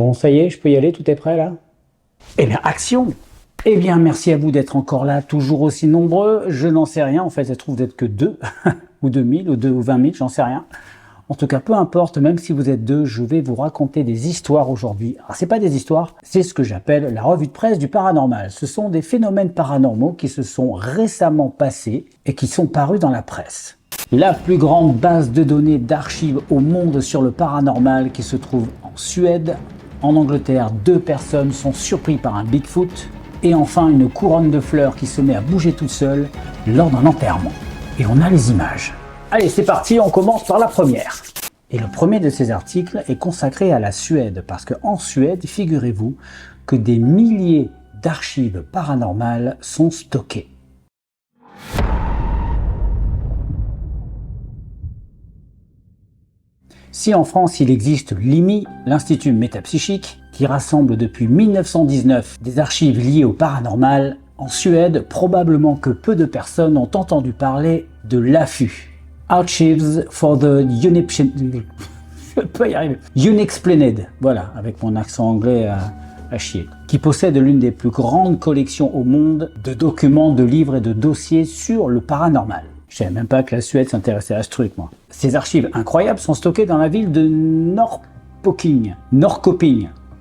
Bon, ça y est, je peux y aller, tout est prêt là? Eh bien, action! Eh bien, merci à vous d'être encore là, toujours aussi nombreux. Je n'en sais rien, en fait, ça se trouve d'être que 2, ou 2000, ou 2 ou 20 000, j'en sais rien. En tout cas, peu importe, même si vous êtes 2, je vais vous raconter des histoires aujourd'hui. Alors, c'est pas des histoires, c'est ce que j'appelle la revue de presse du paranormal. Ce sont des phénomènes paranormaux qui se sont récemment passés et qui sont parus dans la presse. La plus grande base de données d'archives au monde sur le paranormal qui se trouve en Suède. En Angleterre, 2 personnes sont surprises par un Bigfoot. Et enfin, une couronne de fleurs qui se met à bouger toute seule lors d'un enterrement. Et on a les images. Allez, c'est parti, on commence par la première. Et le premier de ces articles est consacré à la Suède, parce qu'en Suède, figurez-vous que des milliers d'archives paranormales sont stockées. Si en France il existe l'IMI, l'Institut Métapsychique, qui rassemble depuis 1919 des archives liées au paranormal, en Suède, probablement que peu de personnes ont entendu parler de l'AFU. Archives for the Unexplained, voilà, avec mon accent anglais à chier, qui possède l'une des plus grandes collections au monde de documents, de livres et de dossiers sur le paranormal. Je savais même pas que la Suède s'intéressait à ce truc, moi. Ces archives incroyables sont stockées dans la ville de Norrköping.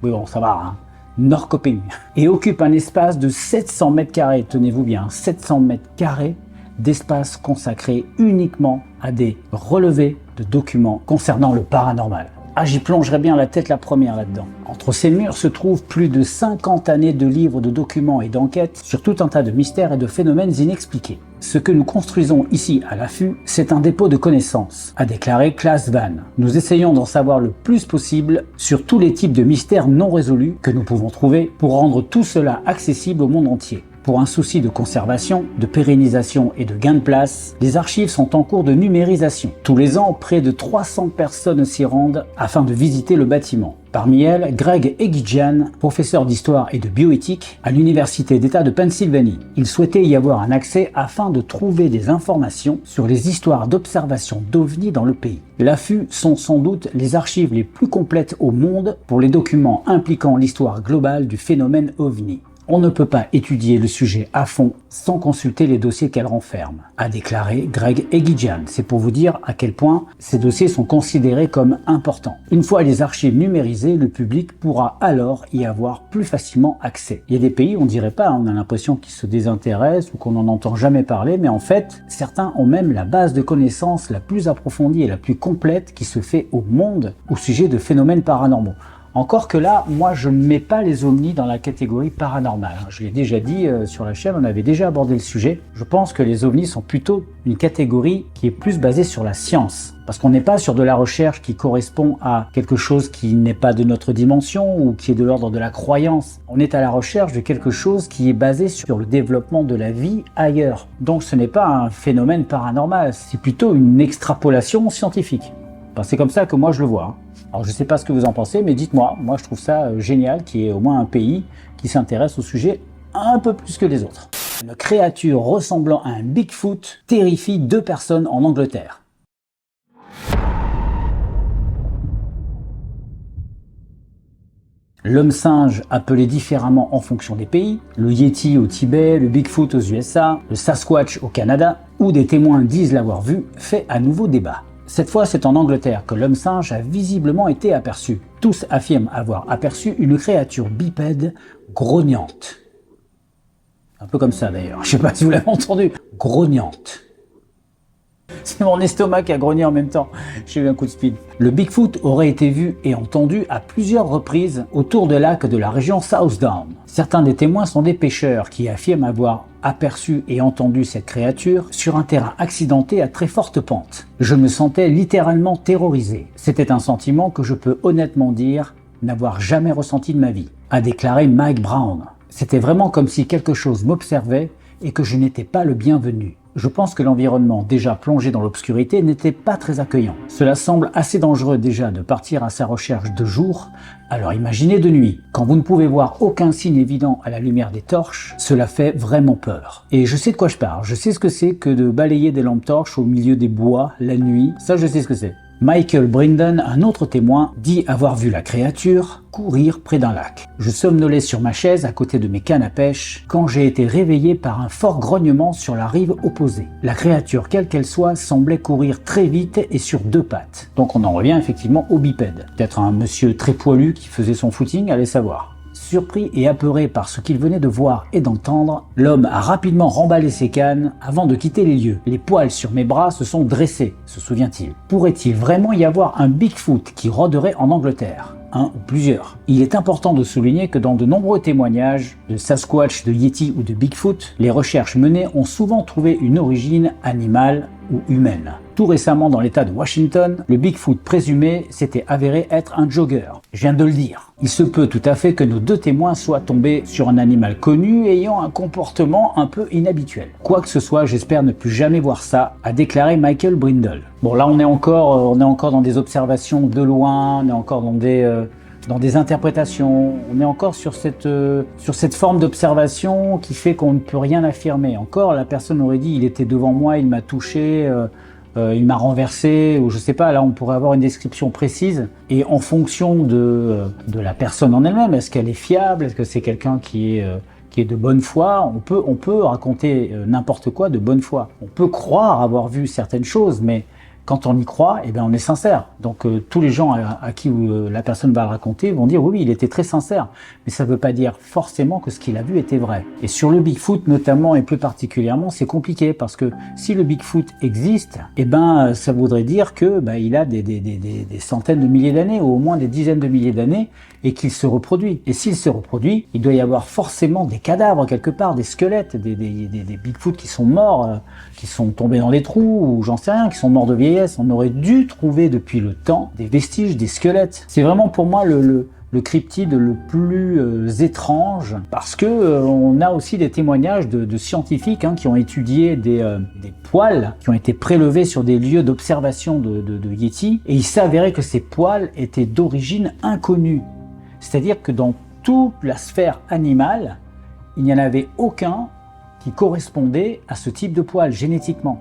Oui bon, ça va, hein. Norrköping. Et occupent un espace de 700 mètres carrés, tenez-vous bien, 700 mètres carrés d'espace consacré uniquement à des relevés de documents concernant le paranormal. Ah, j'y plongerais bien la tête la première là-dedans. Entre ces murs se trouvent plus de 50 années de livres, de documents et d'enquêtes sur tout un tas de mystères et de phénomènes inexpliqués. Ce que nous construisons ici à l'AFU, c'est un dépôt de connaissances, a déclaré Claes Van. Nous essayons d'en savoir le plus possible sur tous les types de mystères non résolus que nous pouvons trouver pour rendre tout cela accessible au monde entier. Pour un souci de conservation, de pérennisation et de gain de place, les archives sont en cours de numérisation. Tous les ans, près de 300 personnes s'y rendent afin de visiter le bâtiment. Parmi elles, Greg Egidian, professeur d'histoire et de bioéthique à l'Université d'État de Pennsylvanie. Il souhaitait y avoir un accès afin de trouver des informations sur les histoires d'observation d'OVNI dans le pays. L'AFU sont sans doute les archives les plus complètes au monde pour les documents impliquant l'histoire globale du phénomène OVNI. On ne peut pas étudier le sujet à fond sans consulter les dossiers qu'elle renferme, a déclaré Greg Egidian. C'est pour vous dire à quel point ces dossiers sont considérés comme importants. Une fois les archives numérisées, le public pourra alors y avoir plus facilement accès. Il y a des pays, on dirait pas, on a l'impression qu'ils se désintéressent ou qu'on n'en entend jamais parler, mais en fait, certains ont même la base de connaissances la plus approfondie et la plus complète qui se fait au monde au sujet de phénomènes paranormaux. Encore que là, moi je ne mets pas les ovnis dans la catégorie paranormale. Je l'ai déjà dit sur la chaîne, on avait déjà abordé le sujet. Je pense que les ovnis sont plutôt une catégorie qui est plus basée sur la science. Parce qu'on n'est pas sur de la recherche qui correspond à quelque chose qui n'est pas de notre dimension ou qui est de l'ordre de la croyance. On est à la recherche de quelque chose qui est basé sur le développement de la vie ailleurs. Donc ce n'est pas un phénomène paranormal, c'est plutôt une extrapolation scientifique. Enfin, c'est comme ça que moi je le vois. Alors je ne sais pas ce que vous en pensez, mais dites-moi, moi je trouve ça génial qu'il y ait au moins un pays qui s'intéresse au sujet un peu plus que les autres. Une créature ressemblant à un Bigfoot terrifie 2 personnes en Angleterre. L'homme singe, appelé différemment en fonction des pays, le Yeti au Tibet, le Bigfoot aux USA, le Sasquatch au Canada, où des témoins disent l'avoir vu, fait à nouveau débat. Cette fois, c'est en Angleterre que l'homme singe a visiblement été aperçu. Tous affirment avoir aperçu une créature bipède grognante. Un peu comme ça d'ailleurs, je sais pas si vous l'avez entendu. Grognante. C'est mon estomac qui a grogné en même temps. J'ai eu un coup de speed. Le Bigfoot aurait été vu et entendu à plusieurs reprises autour des lacs de la région Southdown. Certains des témoins sont des pêcheurs qui affirment avoir aperçu et entendu cette créature sur un terrain accidenté à très forte pente. Je me sentais littéralement terrorisé. C'était un sentiment que je peux honnêtement dire n'avoir jamais ressenti de ma vie, a déclaré Mike Brown. C'était vraiment comme si quelque chose m'observait et que je n'étais pas le bienvenu. Je pense que l'environnement déjà plongé dans l'obscurité n'était pas très accueillant. Cela semble assez dangereux déjà de partir à sa recherche de jour, alors imaginez de nuit. Quand vous ne pouvez voir aucun signe évident à la lumière des torches, cela fait vraiment peur. Et je sais de quoi je parle, je sais ce que c'est que de balayer des lampes torches au milieu des bois la nuit, ça je sais ce que c'est. Michael Brindon, un autre témoin, dit avoir vu la créature courir près d'un lac. Je somnolais sur ma chaise à côté de mes cannes à pêche quand j'ai été réveillé par un fort grognement sur la rive opposée. La créature, quelle qu'elle soit, semblait courir très vite et sur 2 pattes. Donc on en revient effectivement au bipède. Peut-être un monsieur très poilu qui faisait son footing, allez savoir. Surpris et apeuré par ce qu'il venait de voir et d'entendre, l'homme a rapidement remballé ses cannes avant de quitter les lieux. Les poils sur mes bras se sont dressés, se souvient-il. Pourrait-il vraiment y avoir un Bigfoot qui rôderait en Angleterre ? Un ou plusieurs. Il est important de souligner que dans de nombreux témoignages de Sasquatch, de Yeti ou de Bigfoot, les recherches menées ont souvent trouvé une origine animale ou humaine. Tout récemment, dans l'État de Washington, le Bigfoot présumé s'était avéré être un jogger. Je viens de le dire. Il se peut tout à fait que nos 2 témoins soient tombés sur un animal connu ayant un comportement un peu inhabituel. Quoi que ce soit, j'espère ne plus jamais voir ça, a déclaré Michael Brindle. Bon, là on est encore dans des observations de loin, on est encore dans des interprétations, on est encore sur cette forme d'observation qui fait qu'on ne peut rien affirmer. Encore, la personne aurait dit il était devant moi, il m'a touché, il m'a renversé, ou je sais pas, là on pourrait avoir une description précise, et en fonction de la personne en elle-même, est-ce qu'elle est fiable, est-ce que c'est quelqu'un qui est de bonne foi, on peut raconter n'importe quoi de bonne foi. On peut croire avoir vu certaines choses, mais quand on y croit, eh bien on est sincère. Donc tous les gens à qui la personne va le raconter vont dire oui, il était très sincère. Mais ça ne veut pas dire forcément que ce qu'il a vu était vrai. Et sur le Bigfoot notamment et plus particulièrement, c'est compliqué parce que si le Bigfoot existe, eh ben ça voudrait dire que il a des centaines de milliers d'années ou au moins des dizaines de milliers d'années et qu'il se reproduit. Et s'il se reproduit, il doit y avoir forcément des cadavres quelque part, des squelettes, des Bigfoot qui sont morts, qui sont tombés dans les trous ou j'en sais rien, qui sont morts de vieillesse. On aurait dû trouver depuis le temps des vestiges, des squelettes. C'est vraiment pour moi le cryptide le plus étrange parce que on a aussi des témoignages de scientifiques qui ont étudié des poils qui ont été prélevés sur des lieux d'observation de Yeti et il s'avérait que ces poils étaient d'origine inconnue. C'est-à-dire que dans toute la sphère animale, il n'y en avait aucun qui correspondait à ce type de poil génétiquement.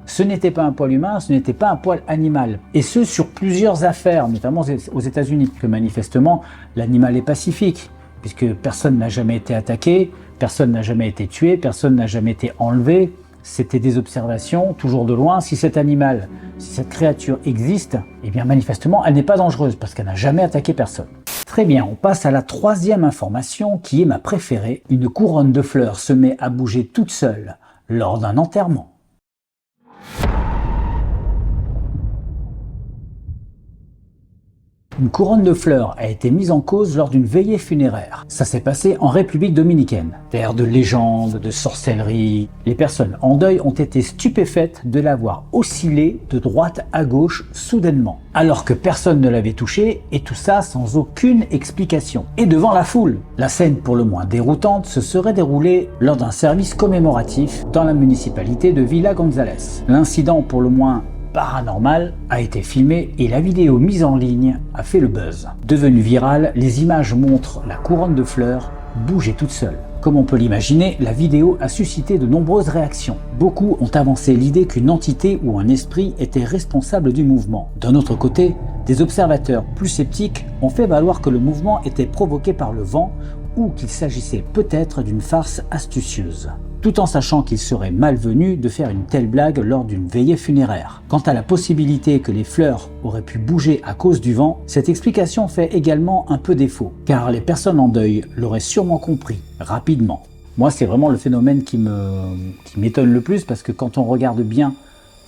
Ce n'était pas un poil humain, ce n'était pas un poil animal. Et ce, sur plusieurs affaires, notamment aux États-Unis, que manifestement, l'animal est pacifique, puisque personne n'a jamais été attaqué, personne n'a jamais été tué, personne n'a jamais été enlevé. C'était des observations, toujours de loin. Si cet animal, si cette créature existe, eh bien manifestement, elle n'est pas dangereuse, parce qu'elle n'a jamais attaqué personne. Très bien, on passe à la 3e information, qui est ma préférée. Une couronne de fleurs se met à bouger toute seule lors d'un enterrement. Une couronne de fleurs a été mise en cause lors d'une veillée funéraire. Ça s'est passé en République dominicaine. Terre de légendes, de sorcellerie. Les personnes en deuil ont été stupéfaites de la voir osciller de droite à gauche soudainement, alors que personne ne l'avait touchée, et tout ça sans aucune explication. Et devant la foule. La scène pour le moins déroutante se serait déroulée lors d'un service commémoratif dans la municipalité de Villa González. L'incident pour le moins paranormal a été filmé et la vidéo mise en ligne a fait le buzz. Devenue virale, les images montrent la couronne de fleurs bouger toute seule. Comme on peut l'imaginer, la vidéo a suscité de nombreuses réactions. Beaucoup ont avancé l'idée qu'une entité ou un esprit était responsable du mouvement. D'un autre côté, des observateurs plus sceptiques ont fait valoir que le mouvement était provoqué par le vent ou qu'il s'agissait peut-être d'une farce astucieuse, tout en sachant qu'il serait malvenu de faire une telle blague lors d'une veillée funéraire. Quant à la possibilité que les fleurs auraient pu bouger à cause du vent, cette explication fait également un peu défaut, car les personnes en deuil l'auraient sûrement compris rapidement. Moi, c'est vraiment le phénomène qui m'étonne le plus, parce que quand on regarde bien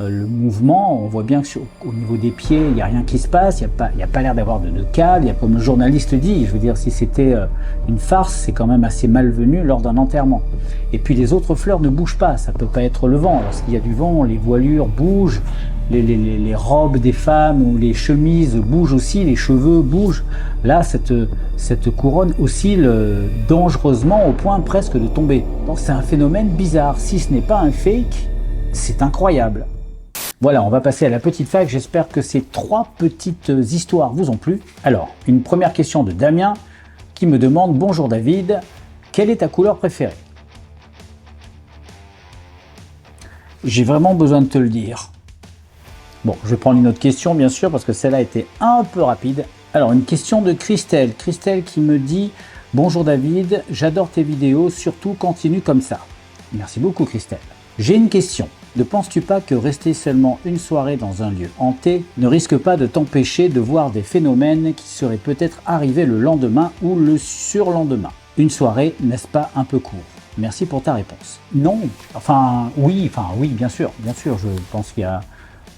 le mouvement, on voit bien qu'au niveau des pieds, il n'y a rien qui se passe, il n'y a pas l'air d'avoir de câble, il y a, comme le journaliste dit, je veux dire, si c'était une farce, c'est quand même assez malvenu lors d'un enterrement. Et puis les autres fleurs ne bougent pas, ça peut pas être le vent. Lorsqu'il y a du vent, les voilures bougent, les robes des femmes ou les chemises bougent aussi, les cheveux bougent. Là, cette couronne oscille dangereusement au point presque de tomber. Donc c'est un phénomène bizarre. Si ce n'est pas un fake, c'est incroyable. Voilà, on va passer à la petite fac. J'espère que ces 3 petites histoires vous ont plu. Alors, une première question de Damien qui me demande « Bonjour David, quelle est ta couleur préférée ?» J'ai vraiment besoin de te le dire. Bon, je vais prendre une autre question, bien sûr, parce que celle-là était un peu rapide. Alors, une question de Christelle. Christelle qui me dit « Bonjour David, j'adore tes vidéos, surtout continue comme ça. » Merci beaucoup Christelle. J'ai une question. Ne penses-tu pas que rester seulement une soirée dans un lieu hanté ne risque pas de t'empêcher de voir des phénomènes qui seraient peut-être arrivés le lendemain ou le surlendemain? Une soirée, n'est-ce pas un peu court? Merci pour ta réponse. Non, oui, bien sûr,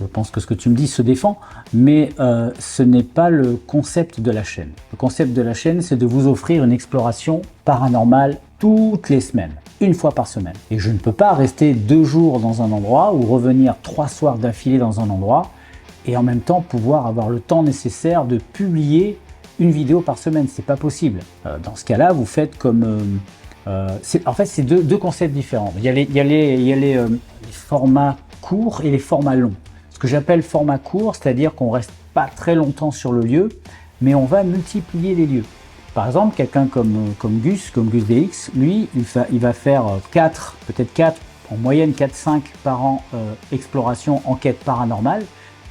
je pense que ce que tu me dis se défend, mais ce n'est pas le concept de la chaîne. Le concept de la chaîne, c'est de vous offrir une exploration paranormale toutes les semaines, une fois par semaine. Et je ne peux pas rester 2 jours dans un endroit ou revenir 3 soirs d'affilée dans un endroit et en même temps pouvoir avoir le temps nécessaire de publier une vidéo par semaine. C'est pas possible. Dans ce cas-là, vous faites comme... en fait, c'est deux concepts différents. Il y a les formats courts et les formats longs. Ce que j'appelle format court, c'est-à-dire qu'on reste pas très longtemps sur le lieu, mais on va multiplier les lieux. Par exemple, quelqu'un comme Gus DX, lui, il va faire 4, en moyenne 4-5 par an exploration, enquête paranormale.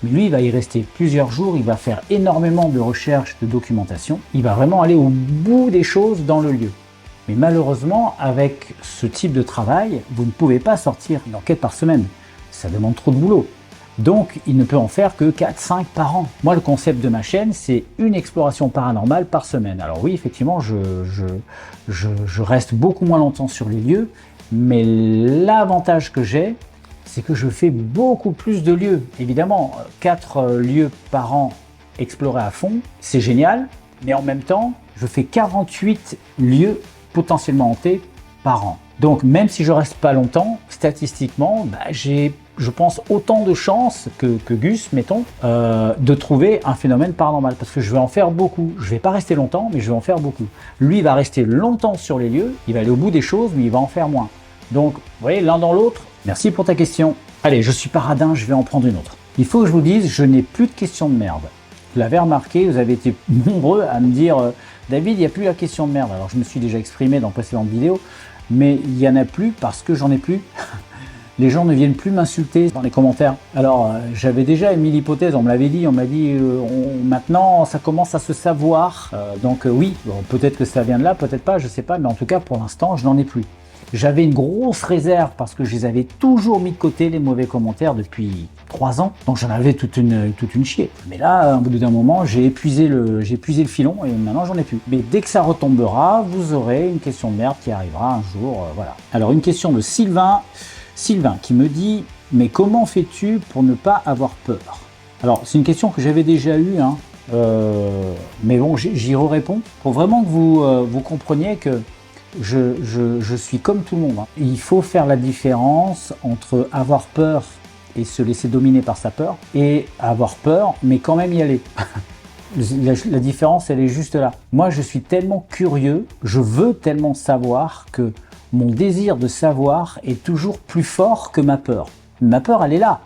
Mais lui, il va y rester plusieurs jours, il va faire énormément de recherches, de documentation. Il va vraiment aller au bout des choses dans le lieu. Mais malheureusement, avec ce type de travail, vous ne pouvez pas sortir une enquête par semaine. Ça demande trop de boulot. Donc, il ne peut en faire que 4-5 par an. Moi, le concept de ma chaîne, c'est une exploration paranormale par semaine. Alors oui, effectivement, je reste beaucoup moins longtemps sur les lieux, mais l'avantage que j'ai, c'est que je fais beaucoup plus de lieux. Évidemment, 4 lieux par an explorés à fond, c'est génial, mais en même temps, je fais 48 lieux potentiellement hantés par an. Donc, même si je reste pas longtemps, statistiquement, j'ai, je pense, autant de chances que Gus, mettons, de trouver un phénomène paranormal, parce que je vais en faire beaucoup. Je vais pas rester longtemps, mais je vais en faire beaucoup. Lui, il va rester longtemps sur les lieux, il va aller au bout des choses, mais il va en faire moins. Donc, vous voyez, l'un dans l'autre. Merci pour ta question. Allez, je suis paradin, je vais en prendre une autre. Il faut que je vous dise, je n'ai plus de questions de merde. Vous l'avez remarqué, vous avez été nombreux à me dire David, il n'y a plus la question de merde. Alors, je me suis déjà exprimé dans précédentes vidéos, mais il n'y en a plus parce que j'en ai plus. Les gens ne viennent plus m'insulter dans les commentaires. Alors, j'avais déjà émis l'hypothèse, on me l'avait dit, maintenant, ça commence à se savoir. Oui, bon, peut-être que ça vient de là, peut-être pas, je sais pas, mais en tout cas, pour l'instant, je n'en ai plus. J'avais une grosse réserve parce que je les avais toujours mis de côté, les mauvais commentaires, depuis 3 ans. Donc j'en avais toute une chier. Mais là, au bout d'un moment, j'ai épuisé le filon et maintenant j'en ai plus. Mais dès que ça retombera, vous aurez une question de merde qui arrivera un jour. Voilà. Alors une question de Sylvain. Sylvain qui me dit « Mais comment fais-tu pour ne pas avoir peur ?» Alors c'est une question que j'avais déjà eue, hein. Mais bon, j'y réponds. Pour vraiment que vous compreniez que je suis comme tout le monde, hein. Il faut faire la différence entre avoir peur et se laisser dominer par sa peur et avoir peur mais quand même y aller. La différence, elle est juste là. Moi, je suis tellement curieux, je veux tellement savoir que mon désir de savoir est toujours plus fort que ma peur. Ma peur, elle est là.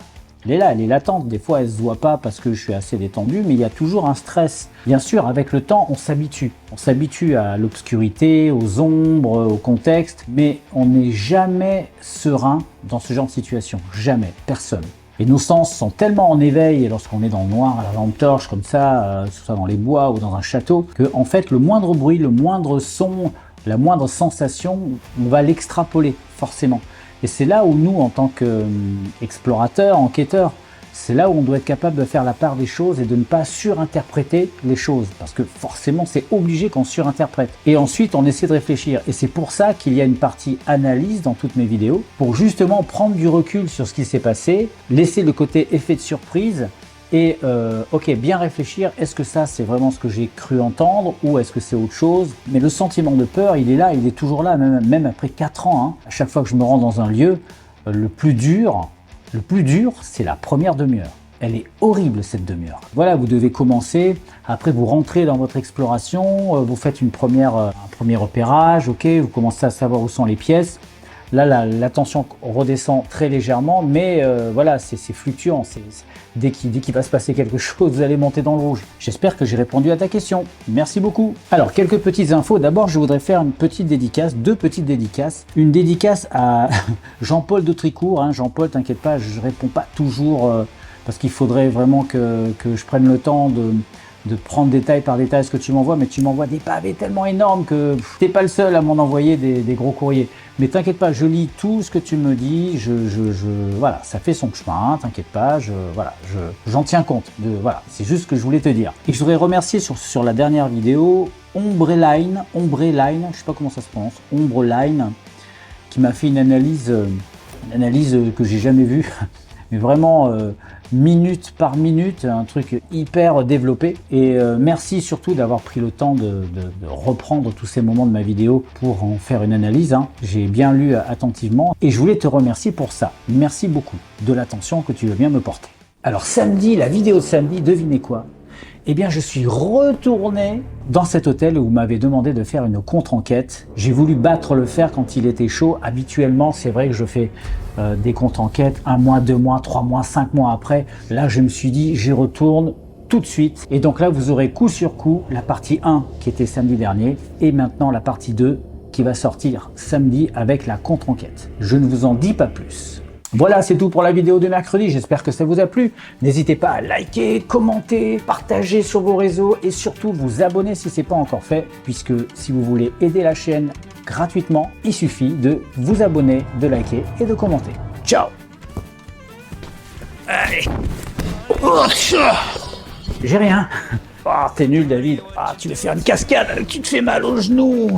Elle est latente. Des fois, elle ne se voit pas parce que je suis assez détendu, mais il y a toujours un stress. Bien sûr, avec le temps, on s'habitue. On s'habitue à l'obscurité, aux ombres, au contexte, mais on n'est jamais serein dans ce genre de situation. Jamais. Personne. Et nos sens sont tellement en éveil lorsqu'on est dans le noir, à la lampe torche, comme ça, que ce soit dans les bois ou dans un château, que en fait, le moindre bruit, le moindre son, la moindre sensation, on va l'extrapoler, forcément. Et c'est là où nous, en tant qu'explorateurs, enquêteurs, c'est là où on doit être capable de faire la part des choses et de ne pas surinterpréter les choses. Parce que forcément, c'est obligé qu'on surinterprète. Et ensuite, on essaie de réfléchir. Et c'est pour ça qu'il y a une partie analyse dans toutes mes vidéos, pour justement prendre du recul sur ce qui s'est passé, laisser le côté effet de surprise, et bien réfléchir, est-ce que ça c'est vraiment ce que j'ai cru entendre ou est-ce que c'est autre chose? Mais le sentiment de peur, il est là, il est toujours là, même après 4 ans. Hein. À chaque fois que je me rends dans un lieu, le plus dur, c'est la première demi-heure. Elle est horrible cette demi-heure. Voilà, vous devez commencer, après vous rentrez dans votre exploration, vous faites un premier repérage, vous commencez à savoir où sont les pièces. Là, la tension redescend très légèrement, mais voilà, c'est fluctuant. Dès qu'il va se passer quelque chose, vous allez monter dans le rouge. J'espère que j'ai répondu à ta question. Merci beaucoup. Alors, quelques petites infos. D'abord, je voudrais faire une petite dédicace, 2 petites dédicaces. Une dédicace à Jean-Paul de Tricourt. Hein. Jean-Paul, t'inquiète pas, je réponds pas toujours parce qu'il faudrait vraiment que je prenne le temps de prendre détail par détail ce que tu m'envoies, mais tu m'envoies des pavés tellement énormes que t'es pas le seul à m'en envoyer des gros courriers. Mais t'inquiète pas, je lis tout ce que tu me dis, voilà, ça fait son chemin, t'inquiète pas, j'en tiens compte. Voilà, c'est juste ce que je voulais te dire. Et je voudrais remercier sur la dernière vidéo, Ombreline, je sais pas comment ça se prononce, Ombreline, qui m'a fait une analyse que j'ai jamais vue, mais vraiment minute par minute, un truc hyper développé. Et merci surtout d'avoir pris le temps de reprendre tous ces moments de ma vidéo pour en faire une analyse, hein. J'ai bien lu attentivement et je voulais te remercier pour ça. Merci beaucoup de l'attention que tu veux bien me porter. Alors samedi, la vidéo de samedi, devinez quoi? Eh bien, je suis retourné dans cet hôtel où vous m'avez demandé de faire une contre-enquête. J'ai voulu battre le fer quand il était chaud. Habituellement, c'est vrai que je fais des contre-enquêtes 1 mois, 2 mois, 3 mois, 5 mois après. Là, je me suis dit, j'y retourne tout de suite. Et donc là, vous aurez coup sur coup la partie 1 qui était samedi dernier et maintenant la partie 2 qui va sortir samedi avec la contre-enquête. Je ne vous en dis pas plus. Voilà, c'est tout pour la vidéo de mercredi, j'espère que ça vous a plu. N'hésitez pas à liker, commenter, partager sur vos réseaux et surtout vous abonner si ce n'est pas encore fait, puisque si vous voulez aider la chaîne gratuitement, il suffit de vous abonner, de liker et de commenter. Ciao! Allez! J'ai rien. Ah, t'es nul David. Ah, tu veux faire une cascade, tu te fais mal au genou.